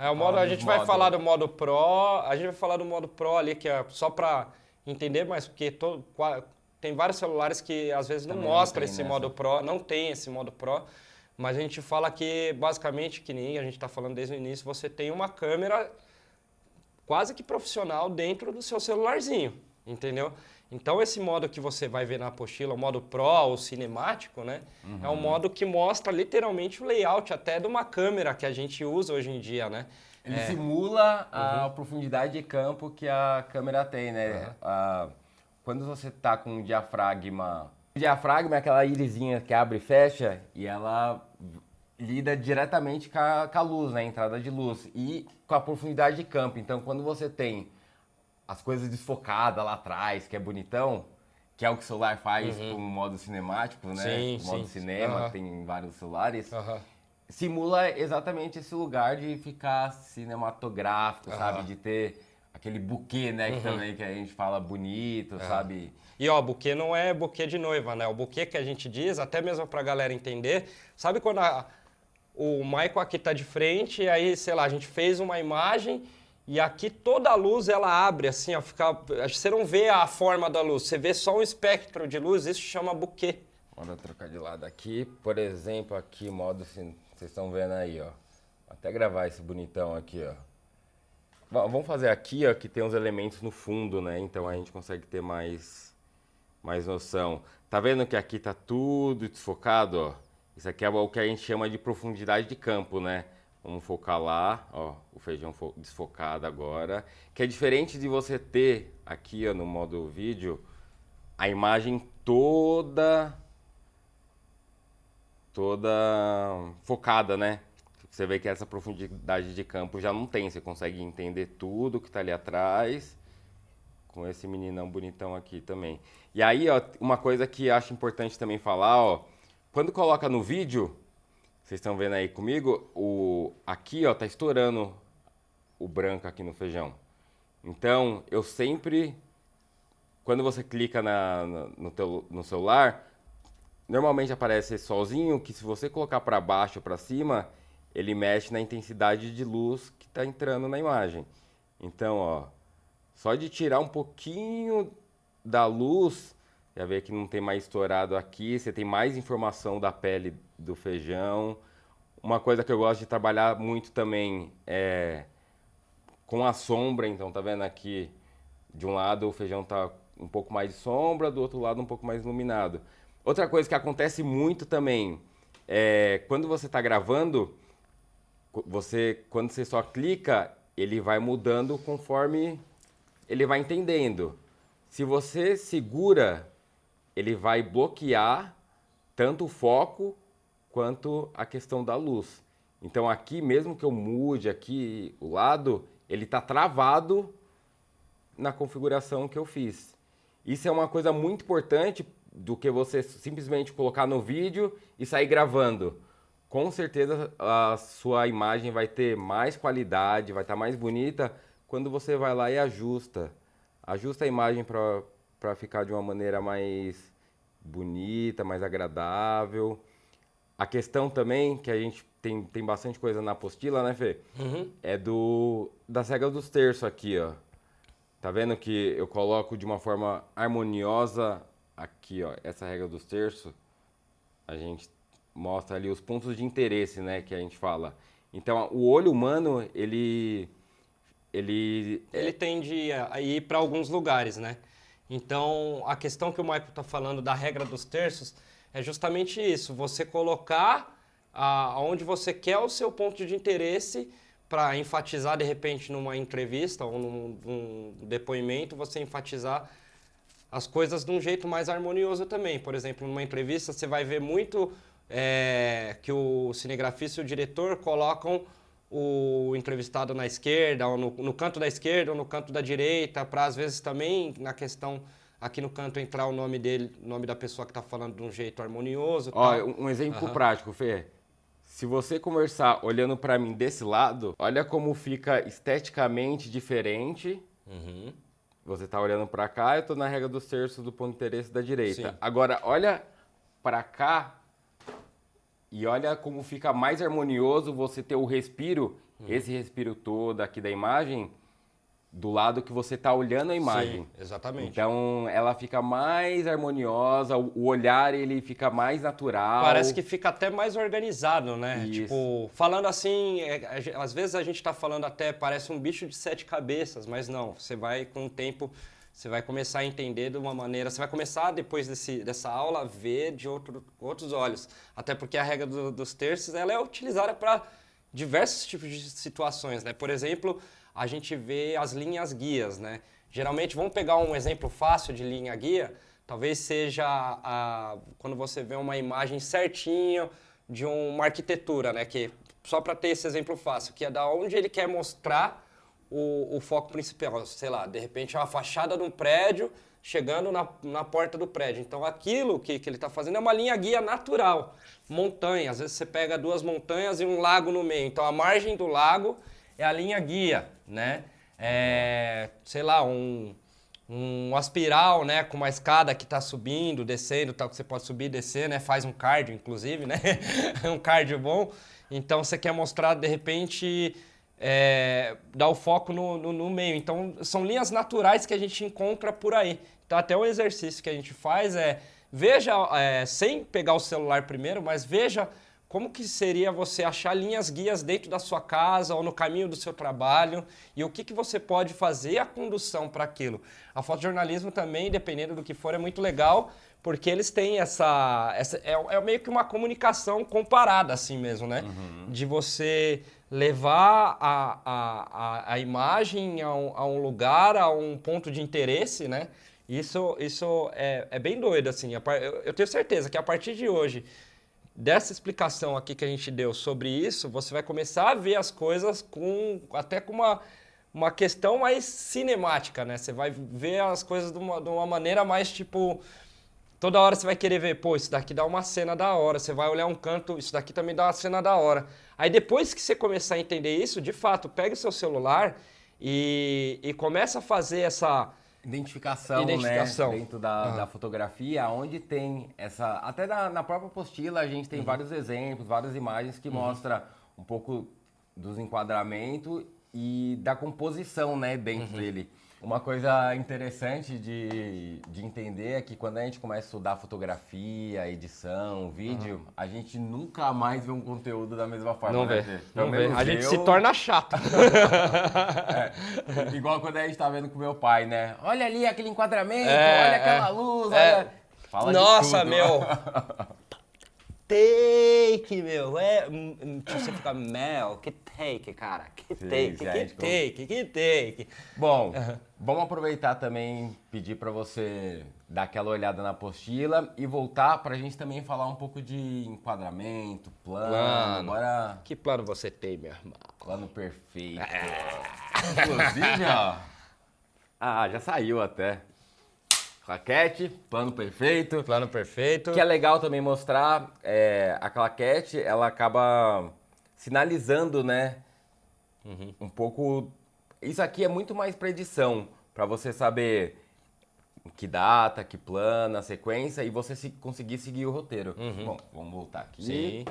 A gente vai falar do modo Pro, a gente vai falar do modo Pro ali, que é só para entender, mas porque tem vários celulares que às vezes não mostram esse modo Pro, não tem esse modo Pro, mas a gente fala que basicamente, que nem a gente está falando desde o início, você tem uma câmera quase que profissional dentro do seu celularzinho, entendeu? Então esse modo que você vai ver na apostila, o modo Pro ou cinemático, né? É um modo que mostra literalmente o layout até de uma câmera que a gente usa hoje em dia, né? Ele simula a profundidade de campo que a câmera tem, né? Quando você tá com um diafragma... O diafragma é aquela irisinha que abre e fecha e ela lida diretamente com a luz, né? A entrada de luz e com a profundidade de campo. Então, quando você tem as coisas desfocadas lá atrás, que é bonitão, que é o que o celular faz com o modo cinemático, né? Sim, o modo sim. cinema, que tem em vários celulares. Simula exatamente esse lugar de ficar cinematográfico, sabe? De ter aquele buquê, né? Que também que a gente fala bonito, sabe? E ó, buquê não é buquê de noiva, né? O buquê que a gente diz, até mesmo pra galera entender, sabe quando o Michael aqui tá de frente e aí, sei lá, a gente fez uma imagem e aqui toda a luz ela abre assim, ó, você não vê a forma da luz, você vê só um espectro de luz, isso chama buquê. Bora trocar de lado aqui, por exemplo, aqui modo, vocês estão vendo aí, ó. Vou até gravar esse bonitão aqui, ó. Vamos fazer aqui, ó, que tem uns elementos no fundo, né? Então a gente consegue ter mais noção. Tá vendo que aqui tá tudo desfocado, ó? Isso aqui é o que a gente chama de profundidade de campo, né? Vamos focar lá, ó, o feijão desfocado agora. Que é diferente de você ter aqui, ó, no modo vídeo, a imagem toda focada, né? Você vê que essa profundidade de campo já não tem. Você consegue entender tudo que tá ali atrás com esse meninão bonitão aqui também. E aí, ó, uma coisa que acho importante também falar, ó, quando coloca no vídeo, vocês estão vendo aí comigo, aqui, ó, tá estourando o branco aqui no feijão. Então, eu sempre, quando você clica no celular, normalmente aparece esse solzinho que se você colocar para baixo ou para cima, ele mexe na intensidade de luz que tá entrando na imagem. Então, ó, só de tirar um pouquinho da luz, já vê que não tem mais estourado aqui, você tem mais informação da pele do feijão. Uma coisa que eu gosto de trabalhar muito também é com a sombra, então tá vendo aqui, de um lado o feijão tá um pouco mais de sombra, do outro lado um pouco mais iluminado. Outra coisa que acontece muito também é quando você está gravando, quando você só clica, ele vai mudando conforme ele vai entendendo. Se você segura, ele vai bloquear tanto o foco quanto a questão da luz. Então aqui, mesmo que eu mude aqui o lado, ele está travado na configuração que eu fiz. Isso é uma coisa muito importante do que você simplesmente colocar no vídeo e sair gravando. Com certeza a sua imagem vai ter mais qualidade, vai estar mais bonita quando você vai lá e ajusta. Ajusta a imagem para ficar de uma maneira mais bonita, mais agradável. A questão também, que a gente tem bastante coisa na apostila, né, Fê? É das regras dos terços aqui, ó. Tá vendo que eu coloco de uma forma harmoniosa aqui, ó, essa regra dos terços. A gente mostra ali os pontos de interesse, né, que a gente fala. Então, o olho humano, ele tende a ir para alguns lugares, né? Então, a questão que o Michael está falando da regra dos terços é justamente isso, você colocar aonde você quer o seu ponto de interesse para enfatizar, de repente, numa entrevista ou num depoimento, você enfatizar as coisas de um jeito mais harmonioso também. Por exemplo, numa entrevista, você vai ver muito que o cinegrafista e o diretor colocam o entrevistado na esquerda, ou no canto da esquerda ou no canto da direita, para às vezes também na questão aqui no canto entrar o nome dele, o nome da pessoa que está falando de um jeito harmonioso. Ó, um exemplo prático, Fê. Se você conversar olhando para mim desse lado, olha como fica esteticamente diferente. Você tá olhando para cá, eu tô na regra dos terços do ponto de interesse da direita. Sim. Agora, olha para cá, E olha como fica mais harmonioso você ter o respiro, esse respiro todo aqui da imagem, do lado que você está olhando a imagem. Sim, exatamente. Então, ela fica mais harmoniosa, o olhar ele fica mais natural. Parece que fica até mais organizado, né? Isso. Tipo, falando assim, às vezes a gente tá falando até, parece um bicho de 7 cabeças, mas não, você vai com o tempo, você vai começar a entender de uma maneira, você vai começar depois dessa aula a ver de outros olhos. Até porque a regra dos terços, ela é utilizada para diversos tipos de situações, né? Por exemplo, a gente vê as linhas guias, né? Geralmente, vamos pegar um exemplo fácil de linha guia, talvez seja quando você vê uma imagem certinho de uma arquitetura, né? Que, só para ter esse exemplo fácil, que é da onde ele quer mostrar o foco principal. Sei lá, de repente é uma fachada de um prédio chegando na porta do prédio. Então aquilo que ele está fazendo é uma linha guia natural. Montanha, às vezes você pega 2 montanhas e um lago no meio. Então a margem do lago é a linha guia, né? Sei lá, um aspiral, né? Com uma escada que está subindo, descendo, tal, que você pode subir e descer, né? Faz um cardio, inclusive, né? Um cardio bom. Então você quer mostrar, de repente, dar o foco no meio. Então são linhas naturais que a gente encontra por aí. Então até o exercício que a gente faz veja, sem pegar o celular primeiro, mas veja como que seria você achar linhas guias dentro da sua casa ou no caminho do seu trabalho e o que você pode fazer a condução para aquilo. A fotojornalismo também, dependendo do que for, é muito legal, porque eles têm é meio que uma comunicação comparada assim mesmo, né? De você levar a imagem a um lugar, a um ponto de interesse, né? Isso é bem doido, assim. Eu tenho certeza que a partir de hoje, dessa explicação aqui que a gente deu sobre isso, você vai começar a ver as coisas até com uma questão mais cinemática, né? Você vai ver as coisas de uma maneira mais tipo... Toda hora você vai querer ver, pô, isso daqui dá uma cena da hora. Você vai olhar um canto, isso daqui também dá uma cena da hora. Aí depois que você começar a entender isso, de fato, pega o seu celular e começa a fazer essa... Identificação, né? Dentro da fotografia, onde tem essa... Até na própria apostila a gente tem vários exemplos, várias imagens que mostram um pouco dos enquadramentos e da composição, né, dentro dele. Uma coisa interessante de entender é que quando a gente começa a estudar fotografia, edição, vídeo, a gente nunca mais vê um conteúdo da mesma forma. Não né? vê, não vê. A gente se torna chato. Igual quando a gente tá vendo com meu pai, né? Olha ali aquele enquadramento, olha aquela luz, olha... Fala Nossa, de tudo. meu! Take, meu! Você fica, que take, cara? Que take? Bom, vamos aproveitar também, pedir para você dar aquela olhada na apostila e voltar para a gente também falar um pouco de enquadramento, plano. Agora, que plano você tem, meu irmão? Plano perfeito. Inclusive, ó. Já saiu até. Claquete, plano perfeito. Plano perfeito. Que é legal também mostrar, a claquete, ela acaba sinalizando, né? Um pouco... Isso aqui é muito mais para edição, para você saber que data, que plano, a sequência e você conseguir seguir o roteiro. Bom, vamos voltar aqui. Sim.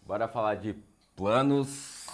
Bora falar de planos.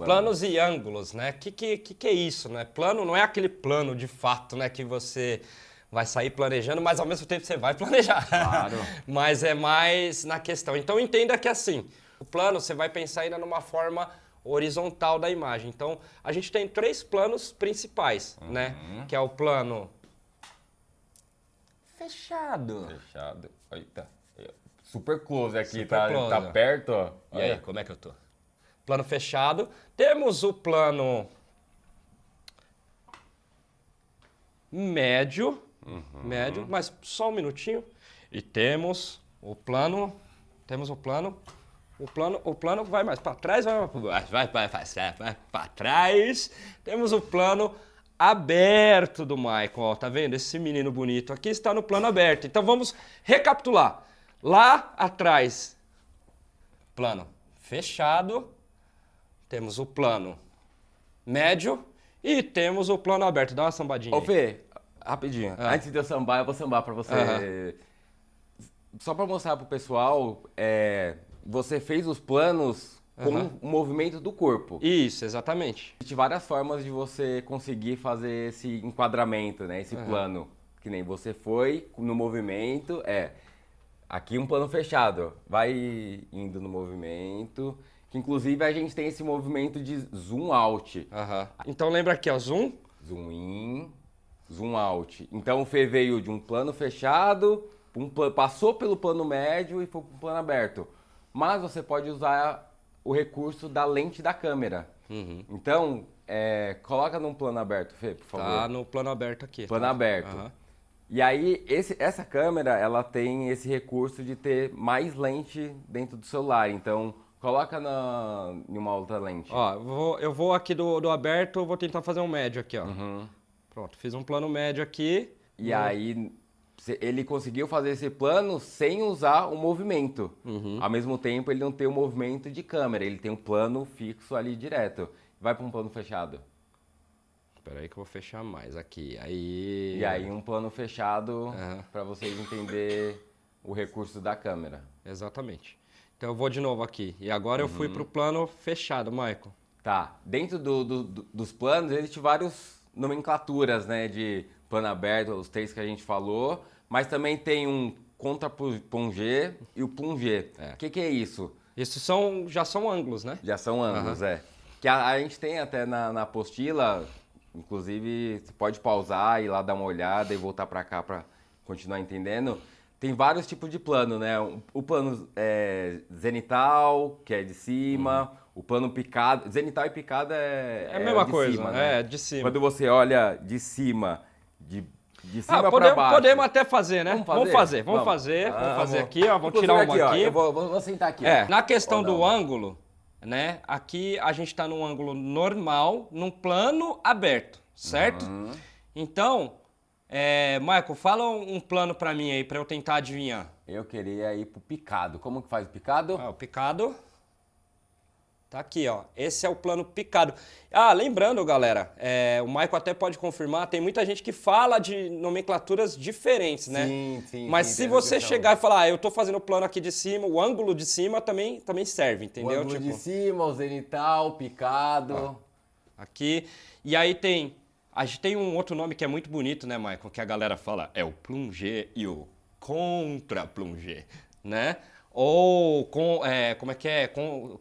Planos e ângulos, né? Que é isso, né? Plano não é aquele plano de fato, né? Que você vai sair planejando, mas ao mesmo tempo você vai planejar. Claro. Mas é mais na questão. Então entenda que assim, o plano você vai pensar ainda numa forma horizontal da imagem. Então a gente tem 3 planos principais, né? Que é o plano fechado. Eita. Super close aqui, Super close. Tá perto, ó. E aí, como é que eu tô? Plano fechado. Temos o plano médio, mas só um minutinho. E temos o plano vai mais para trás, vai para trás. Temos o plano aberto do Michael, ó, tá vendo? Esse menino bonito aqui está no plano aberto. Então vamos recapitular. Lá atrás, plano fechado, temos o plano médio e temos o plano aberto. Dá uma sambadinha. Ô, Fê, rapidinho. Antes de eu sambar, eu vou sambar pra você. Só para mostrar pro pessoal, você fez os planos com o movimento do corpo. Isso, exatamente. Existem várias formas de você conseguir fazer esse enquadramento, né? Esse plano. Que nem você foi no movimento, aqui um plano fechado, vai indo no movimento, que inclusive a gente tem esse movimento de zoom out. Então lembra aqui, ó, zoom. Zoom in, zoom out. Então o Fê veio de um plano fechado, passou pelo plano médio e foi para um plano aberto. Mas você pode usar o recurso da lente da câmera. Então, coloca num plano aberto, Fê, por favor. Tá no plano aberto aqui. Plano aberto. E aí, essa câmera, ela tem esse recurso de ter mais lente dentro do celular. Então, coloca em uma outra lente. Ó, eu vou aqui do aberto, vou tentar fazer um médio aqui, ó. Pronto, fiz um plano médio aqui. E aí, ele conseguiu fazer esse plano sem usar o movimento. Ao mesmo tempo, ele não tem o movimento de câmera, ele tem um plano fixo ali direto. Vai para um plano fechado. Espera aí que eu vou fechar mais aqui. Aí... E aí um plano fechado para vocês entenderem o recurso da câmera. Exatamente. Então eu vou de novo aqui. E agora eu fui para o plano fechado, Michael. Tá. Dentro dos planos, existem várias nomenclaturas, né? De plano aberto, os 3 que a gente falou. Mas também tem um contra-plongé e o plongé. O que é isso? Isso já são ângulos, né? Já são ângulos, Que a gente tem até na apostila... Inclusive, você pode pausar, ir lá dar uma olhada e voltar para cá para continuar entendendo. Tem vários tipos de plano, né? O plano zenital, que é de cima. O plano picado. Zenital e picado é a mesma de cima, cima, né? de cima. Quando você olha de cima, de cima para baixo. Podemos até fazer, né? Vamos fazer aqui, ó. Vamos tirar uma aqui. Eu vou sentar aqui. Na questão do ângulo... Né? Aqui a gente está num ângulo normal, num plano aberto, certo? Então, Michael, fala um plano para mim aí, para eu tentar adivinhar. Eu queria ir pro picado. Como que faz o picado? O picado tá aqui, ó. Esse é o plano picado. Lembrando, galera, o Michael até pode confirmar, tem muita gente que fala de nomenclaturas diferentes, né? Sim. Mas se você chegar e falar, eu tô fazendo o plano aqui de cima, o ângulo de cima também serve, entendeu? O ângulo de cima, o zenital, picado. Aqui. E aí a gente tem um outro nome que é muito bonito, né, Michael? Que a galera fala, é o plongé e o contra-plongé, né? Ou, como é que é?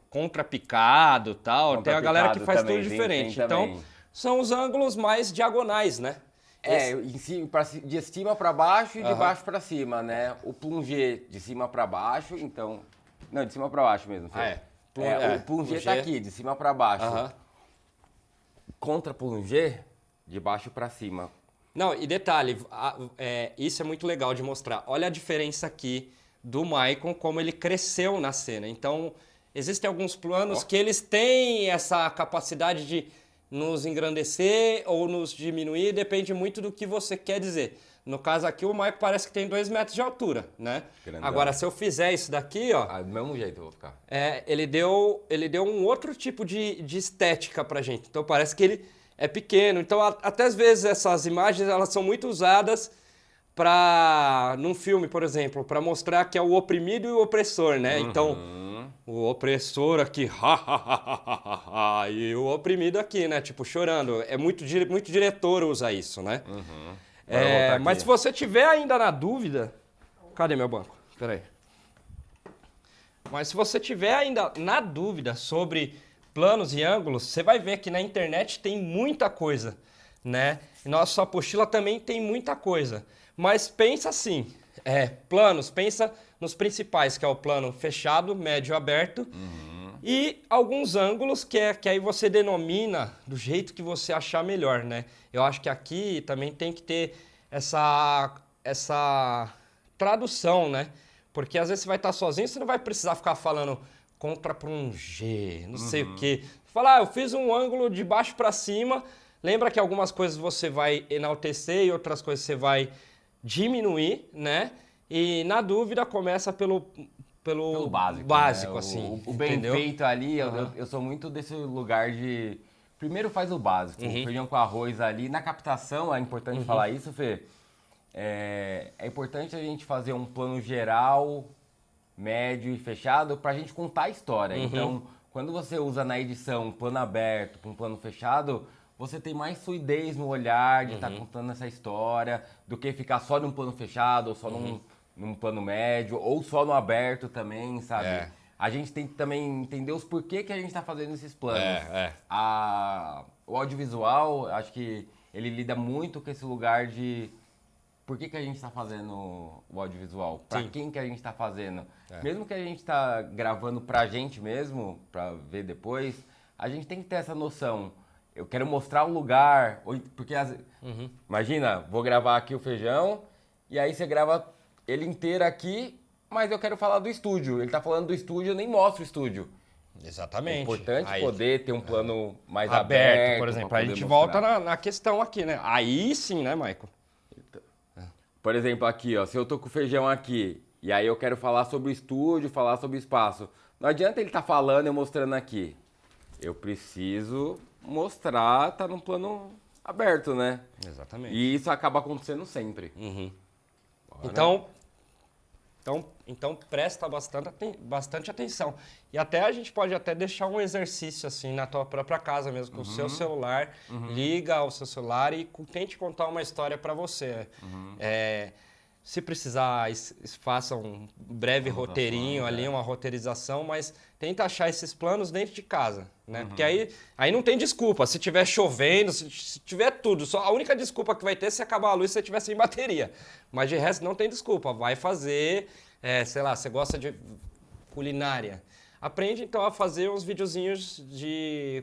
Contra-picado e tal. Tem a galera que faz tudo diferente. Então, são os ângulos mais diagonais, né? De cima para baixo e de baixo para cima, né? O plongé de cima para baixo, então... Não, de cima para baixo mesmo. O plongé tá aqui, de cima para baixo. Contra-plongé, de baixo para cima. Não, e detalhe, isso é muito legal de mostrar. Olha a diferença aqui do Maicon, como ele cresceu na cena. Então, existem alguns planos que eles têm essa capacidade de nos engrandecer ou nos diminuir, depende muito do que você quer dizer. No caso aqui, o Maicon parece que tem 2 metros de altura, né? Grandão. Agora, se eu fizer isso daqui, ó... do mesmo jeito eu vou ficar. Ele deu um outro tipo de estética pra gente. Então, parece que ele é pequeno. Então, até às vezes, essas imagens, elas são muito usadas num filme, por exemplo, para mostrar que é o oprimido e o opressor, né? Então, o opressor aqui, e o oprimido aqui, né? Tipo, chorando. Muito diretor usa isso, né? Mas se você tiver ainda na dúvida... Cadê meu banco? Peraí. Mas se você tiver ainda na dúvida sobre planos e ângulos, você vai ver que na internet tem muita coisa, né? E nossa apostila também tem muita coisa. Mas pensa assim, planos, pensa nos principais, que é o plano fechado, médio, aberto, e alguns ângulos que aí você denomina do jeito que você achar melhor, né? Eu acho que aqui também tem que ter essa tradução, né? Porque às vezes você vai estar sozinho, você não vai precisar ficar falando contra-plongé, não sei o quê. Falar, eu fiz um ângulo de baixo para cima, lembra que algumas coisas você vai enaltecer e outras coisas você vai diminuir, né? E na dúvida começa pelo básico, né? assim. O bem entendeu? feito ali, eu sou muito desse lugar de... Primeiro faz o básico, feijão com arroz ali. Na captação, é importante falar isso, Fê. é importante a gente fazer um plano geral, médio e fechado para a gente contar a história. Então, quando você usa na edição um plano aberto para um plano fechado, você tem mais fluidez no olhar de estar contando essa história do que ficar só num plano fechado, ou só num plano médio, ou só no aberto também, sabe? A gente tem que também entender os porquê que a gente está fazendo esses planos. O audiovisual, acho que ele lida muito com esse lugar de por que a gente está fazendo o audiovisual, para quem que a gente está fazendo. Mesmo que a gente está gravando para a gente mesmo, para ver depois, a gente tem que ter essa noção. Eu quero mostrar o lugar, porque imagina, vou gravar aqui o feijão, e aí você grava ele inteiro aqui, mas eu quero falar do estúdio. Ele tá falando do estúdio, eu nem mostro o estúdio. Exatamente. É importante poder ter um plano mais aberto, aberto. por exemplo. A gente volta na questão aqui, né? Aí sim, né, Michael? Por exemplo, aqui, ó, se eu tô com o feijão aqui, e aí eu quero falar sobre o estúdio, falar sobre o espaço. Não adianta ele tá falando e eu mostrando aqui. Eu preciso mostrar, tá num plano aberto, né? Exatamente. E isso acaba acontecendo sempre. Então presta bastante atenção. E até a gente pode até deixar um exercício assim na tua própria casa mesmo, com o seu celular. Liga ao seu celular e tente contar uma história para você. Se precisar, faça um breve roteirinho ali, uma roteirização, mas tenta achar esses planos dentro de casa, né? Porque aí não tem desculpa. Se tiver chovendo, se tiver tudo, só a única desculpa que vai ter é se acabar a luz se você tiver sem bateria. Mas de resto não tem desculpa. Vai fazer, sei lá, você gosta de culinária. Aprende então a fazer uns videozinhos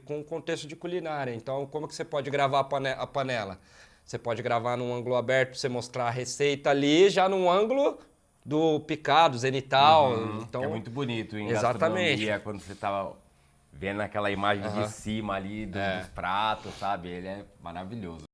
com contexto de culinária. Então, como que você pode gravar a panela? Você pode gravar num ângulo aberto, você mostrar a receita ali, já num ângulo do picado, zenital. Então, é muito bonito em exatamente. gastronomia, quando você tá vendo aquela imagem de cima ali dos pratos, sabe? Ele é maravilhoso.